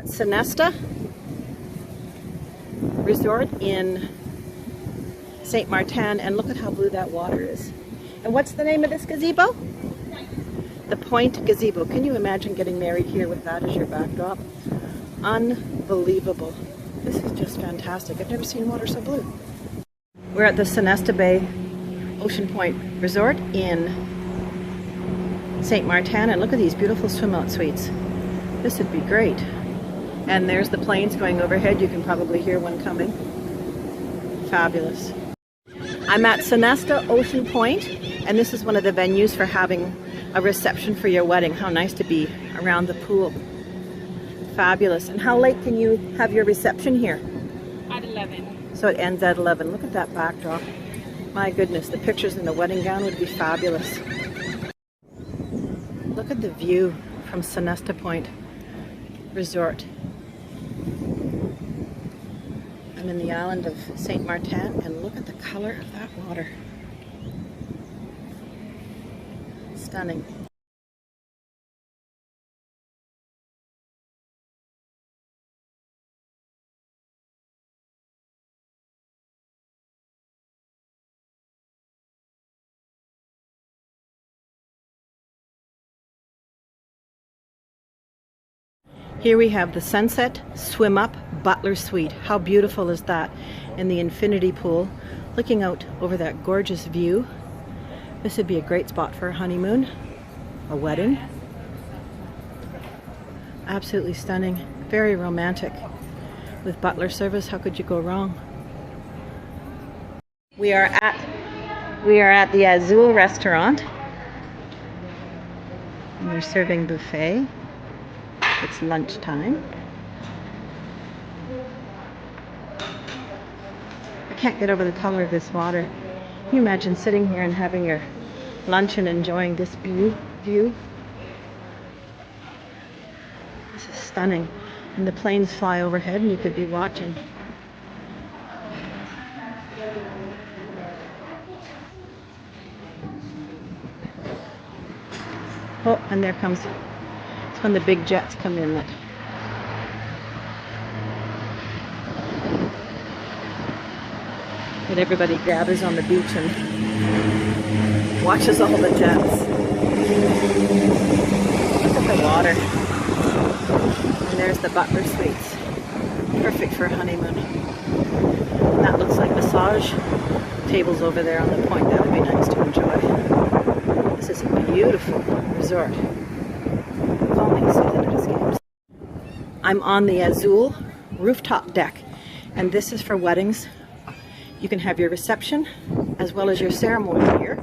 Sonesta Resort in St. Maarten, and look at how blue that water is. And what's the name of this gazebo? The Point Gazebo. Can you imagine getting married here with that as your backdrop? Unbelievable. This is just fantastic. I've never seen water so blue. We're at the Sonesta Ocean Point Resort in St. Maarten, and look at these beautiful swim out suites. This would be great. And there's the planes going overhead. You can probably hear one coming. Fabulous. I'm at Sonesta Ocean Point, and this is one of the venues for having a reception for your wedding. How nice to be around the pool. Fabulous. And how late can you have your reception here? At 11. So it ends at 11. Look at that backdrop. My goodness, the pictures in the wedding gown would be fabulous. Look at the view from Sonesta Point Resort. I'm in the island of St. Maarten, and look at the color of that water. Stunning. Here we have the Sunset Swim Up Butler Suite. How beautiful is that? In the infinity pool, looking out over that gorgeous view. This would be a great spot for a honeymoon, a wedding. Absolutely stunning, very romantic. With butler service, how could you go wrong? We are at the Azul Restaurant. And they're serving buffet. It's lunchtime. I can't get over the color of this water. Can you imagine sitting here and having your lunch and enjoying this view? This is stunning. And the planes fly overhead and you could be watching. Oh, and there comes, it's when the big jets come in that everybody gathers on the beach and watches all the jets. Look at the water. And there's the butler suites. Perfect for a honeymoon. And that looks like massage tables over there on the point. That would be nice to enjoy. This is a beautiful resort. I'm on the Azul rooftop deck, and this is for weddings. You can have your reception as well as your ceremony here.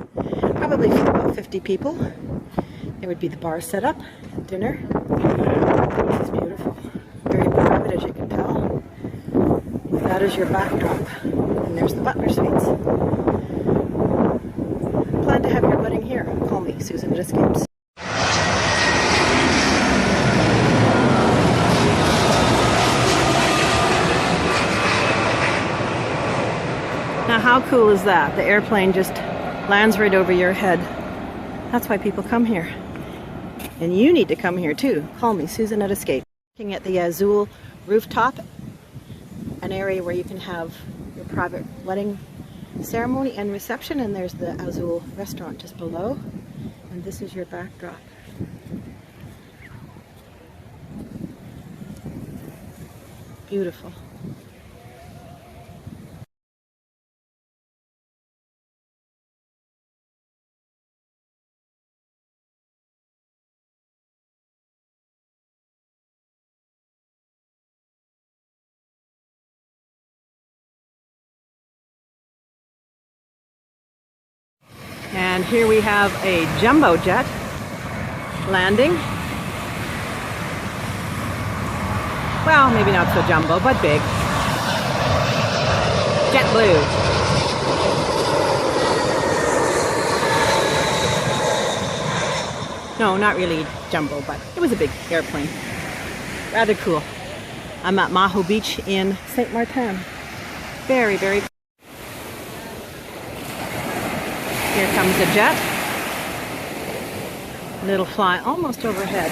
Probably for about 50 people. There would be the bar set up, dinner. This is beautiful. Very private, as you can tell. With that as your backdrop. And there's the butler suites. Plan to have your wedding here. Call me, Susan at Escapes. Now how cool is that? The airplane just lands right over your head. That's why people come here. And you need to come here too. Call me, Susan at Escape. Looking at the Azul rooftop, an area where you can have your private wedding ceremony and reception, and there's the Azul Restaurant just below. And this is your backdrop. Beautiful. And here we have a jumbo jet landing. Well, maybe not so jumbo, but big. JetBlue. No, not really jumbo, but it was a big airplane. Rather cool. I'm at Maho Beach in St. Maarten. Very, very cool. Here comes a jet. And it'll fly almost overhead.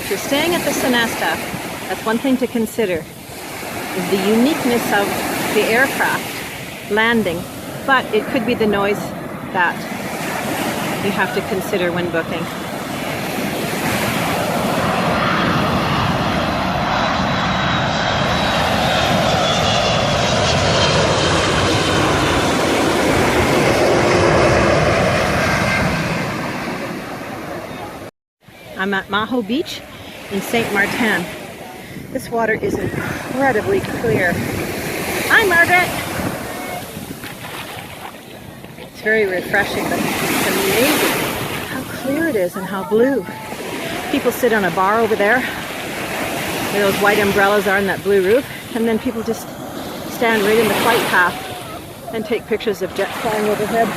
if you're staying at the Sonesta, that's one thing to consider, is the uniqueness of the aircraft landing, but it could be the noise that you have to consider when booking. I'm at Maho Beach in Saint Maarten. This water is incredibly clear. Hi, Margaret! It's very refreshing, but it's amazing how clear it is and how blue. People sit on a bar over there, where those white umbrellas are on that blue roof, and then people just stand right in the flight path and take pictures of jets flying overhead.